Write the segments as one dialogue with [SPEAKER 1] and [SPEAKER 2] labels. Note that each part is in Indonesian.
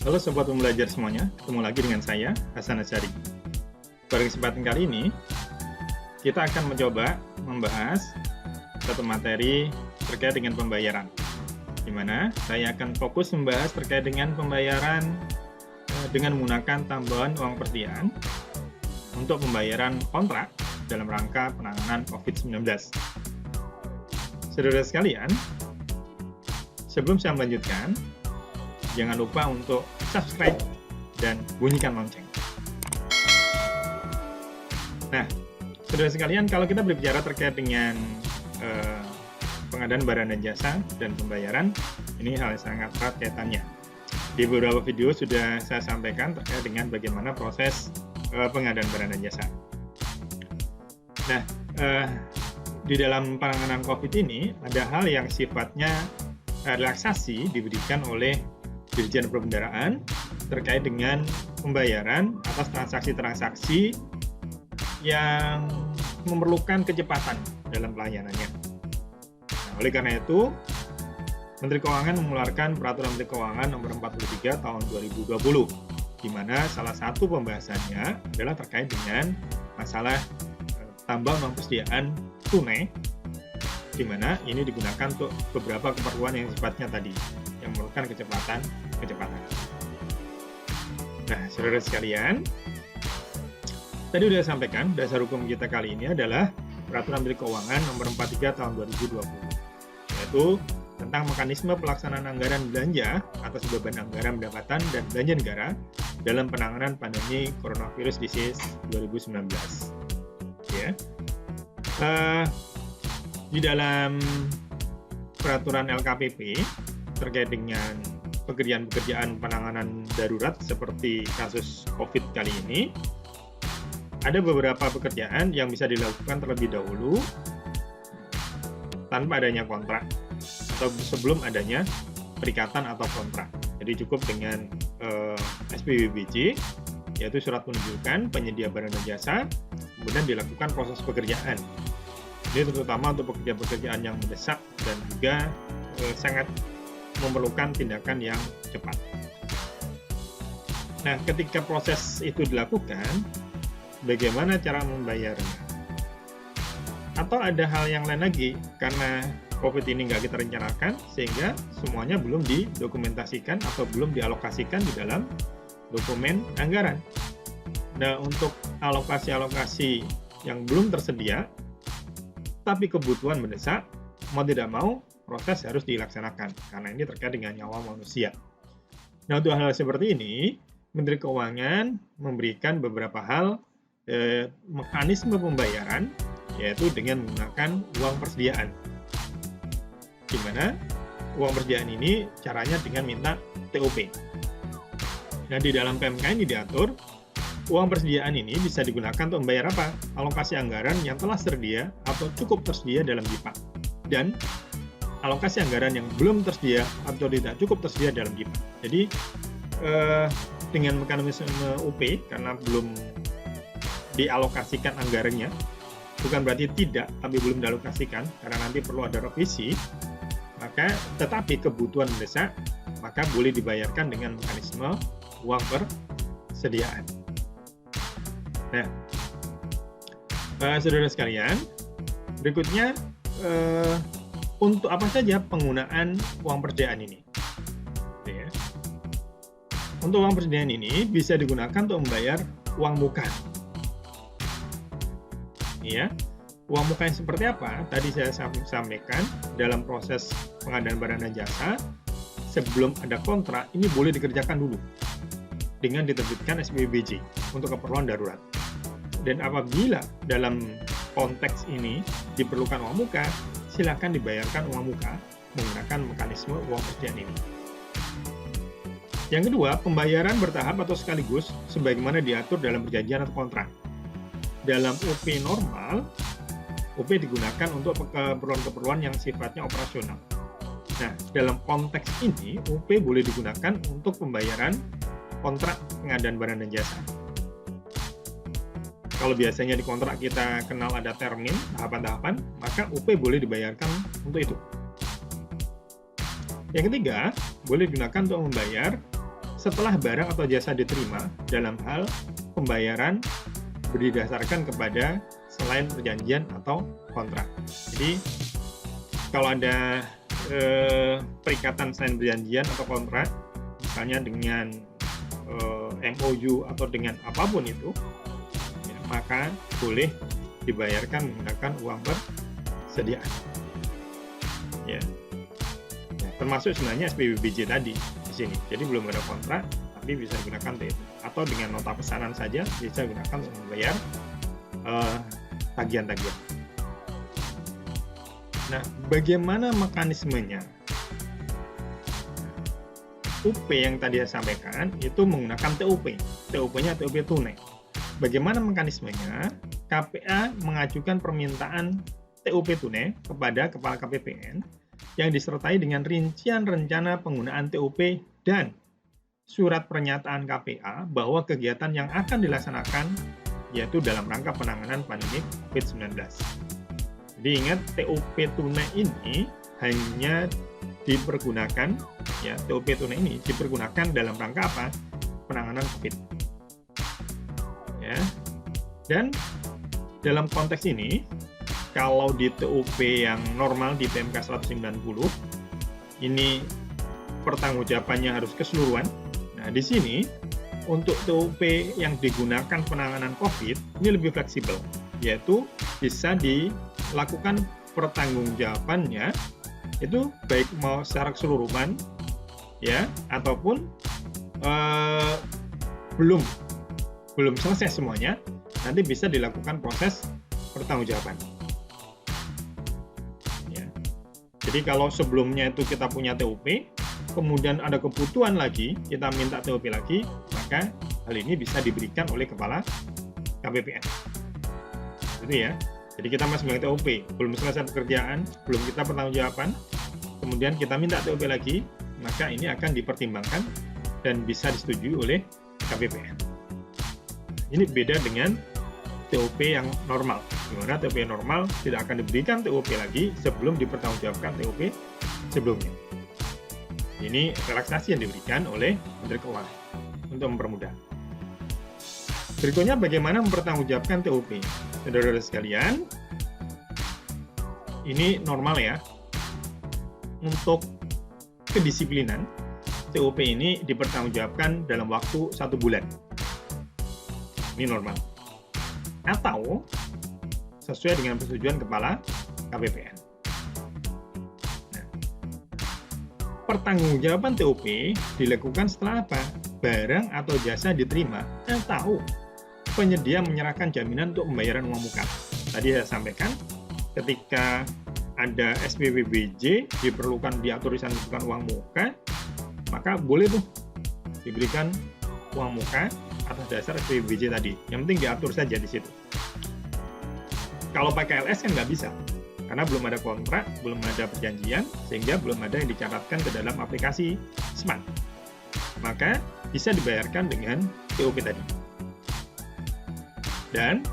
[SPEAKER 1] Halo Sobat Pembelajar semuanya, ketemu lagi dengan saya, Hasan Asyari. Pada kesempatan kali ini, kita akan mencoba membahas satu materi terkait dengan pembayaran, di mana saya akan fokus membahas terkait dengan pembayaran dengan menggunakan tambahan uang persediaan untuk pembayaran kontrak dalam rangka penanganan COVID-19. Saudara sekalian, sebelum saya melanjutkan, jangan lupa untuk subscribe dan bunyikan lonceng. Nah, saudara sekalian, kalau kita berbicara terkait dengan pengadaan barang dan jasa dan pembayaran, ini hal yang sangat erat kaitannya. Di beberapa video sudah saya sampaikan terkait dengan bagaimana proses pengadaan barang dan jasa. Nah, di dalam penanganan COVID ini, ada hal yang sifatnya relaksasi diberikan oleh Dirjen Perbendaharaan terkait dengan pembayaran atas transaksi-transaksi yang memerlukan kecepatan dalam pelayanannya. Nah, oleh karena itu, Menteri Keuangan mengeluarkan Peraturan Menteri Keuangan Nomor 43 Tahun 2020, di mana salah satu pembahasannya adalah terkait dengan masalah tambahan uang persediaan tunai, di mana ini digunakan untuk beberapa keperluan yang sifatnya tadi, yang memerlukan kecepatan. Nah, saudara sekalian, tadi sudah sampaikan dasar hukum kita kali ini adalah Peraturan Menteri Keuangan Nomor 43 Tahun 2020, yaitu tentang mekanisme pelaksanaan anggaran belanja atas beban anggaran pendapatan dan belanja negara dalam penanganan pandemi coronavirus disease 2019. Ya. Di dalam peraturan LKPP terkait dengan pekerjaan-pekerjaan penanganan darurat seperti kasus COVID kali ini, ada beberapa pekerjaan yang bisa dilakukan terlebih dahulu tanpa adanya kontrak atau sebelum adanya perikatan atau kontrak. Jadi cukup dengan SPBBJ, yaitu surat penunjukan penyedia barang dan jasa, kemudian dilakukan proses pekerjaan. Ini terutama untuk pekerjaan-pekerjaan yang mendesak dan juga sangat memerlukan tindakan yang cepat. Nah, ketika proses itu dilakukan, bagaimana cara membayarnya? Atau ada hal yang lain lagi, karena COVID ini nggak kita rencanakan, sehingga semuanya belum didokumentasikan atau belum dialokasikan di dalam dokumen anggaran. Nah, untuk alokasi-alokasi yang belum tersedia, tapi kebutuhan mendesak, mau tidak mau, proses harus dilaksanakan, karena ini terkait dengan nyawa manusia. Nah, untuk hal seperti ini, Menteri Keuangan memberikan beberapa hal mekanisme pembayaran, yaitu dengan menggunakan uang persediaan. Di mana uang persediaan ini caranya dengan minta TOP. Nah, di dalam PMK ini diatur, uang persediaan ini bisa digunakan untuk membayar apa? Alokasi anggaran yang telah tersedia atau cukup tersedia dalam JIPA. Dan alokasi anggaran yang belum tersedia atau tidak cukup tersedia dalam JIPA. Jadi, dengan mekanisme UP, karena belum dialokasikan anggarannya, bukan berarti tidak, tapi belum dialokasikan, karena nanti perlu ada revisi, maka tetapi kebutuhan mendesak, maka boleh dibayarkan dengan mekanisme uang persediaan. Nah, saudara sekalian, berikutnya untuk apa saja penggunaan uang persediaan ini? Ya. Untuk uang persediaan ini bisa digunakan untuk membayar uang muka. Ya, uang muka yang seperti apa? Tadi saya sampaikan dalam proses pengadaan barang dan jasa, sebelum ada kontrak, ini boleh dikerjakan dulu dengan diterbitkan SPBBJ untuk keperluan darurat. Dan apabila dalam konteks ini diperlukan uang muka, silakan dibayarkan uang muka menggunakan mekanisme uang persediaan ini. Yang kedua, pembayaran bertahap atau sekaligus sebagaimana diatur dalam perjanjian atau kontrak. Dalam UP normal, UP digunakan untuk keperluan-keperluan yang sifatnya operasional. Nah, dalam konteks ini, UP boleh digunakan untuk pembayaran kontrak pengadaan barang dan jasa. Kalau biasanya di kontrak kita kenal ada termin, tahapan-tahapan, maka UP boleh dibayarkan untuk itu. Yang ketiga, boleh digunakan untuk membayar setelah barang atau jasa diterima dalam hal pembayaran berdasarkan kepada selain perjanjian atau kontrak. Jadi kalau ada perikatan selain perjanjian atau kontrak, misalnya dengan MOU atau dengan apapun itu, ya, maka boleh dibayarkan menggunakan uang persediaan. Ya. Termasuk sebenarnya SPBBJ tadi di sini. Jadi belum ada kontrak, tapi bisa digunakan TOP. Atau dengan nota pesanan saja bisa digunakan untuk membayar tagihan-tagihan. Nah, bagaimana mekanismenya? UP yang tadi saya sampaikan itu menggunakan TOP. TOP-nya TOP tunai. Bagaimana mekanismenya? KPA mengajukan permintaan TOP tunai kepada Kepala KPPN yang disertai dengan rincian rencana penggunaan TOP dan surat pernyataan KPA bahwa kegiatan yang akan dilaksanakan yaitu dalam rangka penanganan pandemi COVID-19. Jadi ingat, TOP tunai ini hanya dipergunakan, ya, TOP tunai ini dipergunakan dalam rangka apa? Penanganan COVID. Ya. Dan dalam konteks ini, kalau di TOP yang normal di PMK 190, ini pertanggungjawabannya harus keseluruhan. Nah, di sini untuk TOP yang digunakan penanganan COVID ini lebih fleksibel, yaitu bisa dilakukan pertanggungjawabannya itu baik mau secara keseluruhan, ya, ataupun belum selesai semuanya, nanti bisa dilakukan proses pertanggungjawaban. Ya. Jadi kalau sebelumnya itu kita punya TOP, kemudian ada kebutuhan lagi, kita minta TOP lagi, maka hal ini bisa diberikan oleh Kepala KPPN. Gitu ya. Jadi kita masih punya TOP, belum selesai pekerjaan, belum kita pertanggungjawaban, kemudian kita minta TOP lagi, maka ini akan dipertimbangkan dan bisa disetujui oleh KPPN. Ini beda dengan TOP yang normal. Di mana TOP yang normal tidak akan diberikan TOP lagi sebelum dipertanggungjawabkan TOP sebelumnya. Ini relaksasi yang diberikan oleh Menteri Keuangan untuk mempermudah. Berikutnya bagaimana mempertanggungjawabkan TOP. Saudara-saudara sekalian, ini normal ya. Untuk kedisiplinan, TOP ini dipertanggungjawabkan dalam waktu 1 bulan. Ini normal. Atau sesuai dengan persetujuan Kepala KPPN. Nah, pertanggungjawaban TOP dilakukan setelah apa? Barang atau jasa diterima atau penyedia menyerahkan jaminan untuk pembayaran uang muka. Tadi saya sampaikan, ketika ada SPBBJ diperlukan diaturiskan uang muka, maka boleh tuh diberikan uang muka atas dasar SPBBJ tadi. Yang penting diatur saja di situ. Kalau pakai LS kan nggak bisa, karena belum ada kontrak, belum ada perjanjian, sehingga belum ada yang dicatatkan ke dalam aplikasi Smart. Maka bisa dibayarkan dengan TOP tadi. Dan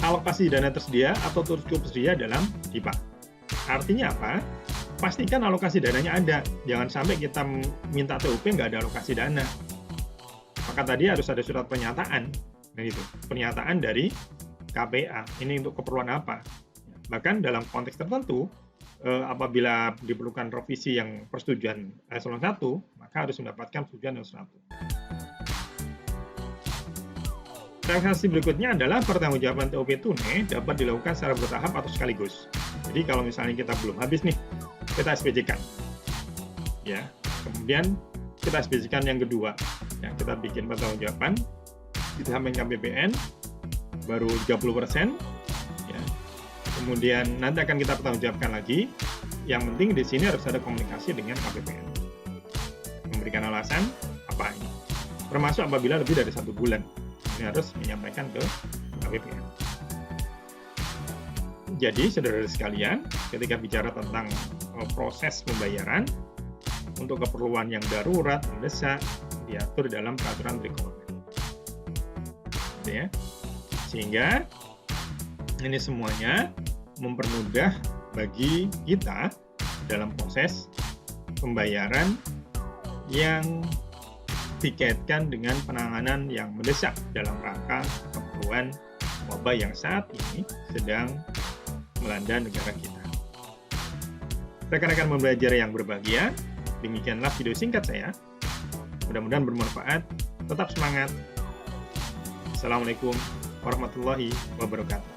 [SPEAKER 1] alokasi dana tersedia atau cukup tersedia dalam DIPA. Artinya apa? Pastikan alokasi dananya ada. Jangan sampai kita minta TOP nggak ada alokasi dana. Maka tadi harus ada surat pernyataan. Nah itu, pernyataan dari KPA. Ini untuk keperluan apa? Bahkan dalam konteks tertentu, apabila diperlukan revisi yang persetujuan eselon 1, maka harus mendapatkan persetujuan eselon 1. Transaksi berikutnya adalah pertanggungjawaban TOP tunai dapat dilakukan secara bertahap atau sekaligus. Jadi kalau misalnya kita belum habis nih, kita SPJ-kan. Ya, kemudian kita SPJ-kan yang kedua. Ya, kita bikin pertanggungjawaban, kita sampaikan KPPN, baru 30%. Ya. Kemudian nanti akan kita pertanggungjawabkan lagi. Yang penting di sini harus ada komunikasi dengan KPPN. Memberikan alasan apa ini. Termasuk apabila lebih dari 1 bulan. Ini harus menyampaikan ke KPPN. Jadi, saudara-saudara sekalian, ketika bicara tentang proses pembayaran untuk keperluan yang darurat, mendesak, diatur dalam peraturan Menteri Keuangan. Ya. Sehingga ini semuanya mempermudah bagi kita dalam proses pembayaran yang dikaitkan dengan penanganan yang mendesak dalam rangka keperluan wabah yang saat ini sedang melanda negara kita. Rekan-rekan pembelajar yang berbahagia, demikianlah video singkat saya. Mudah-mudahan bermanfaat. Tetap semangat. Assalamualaikum warahmatullahi wabarakatuh.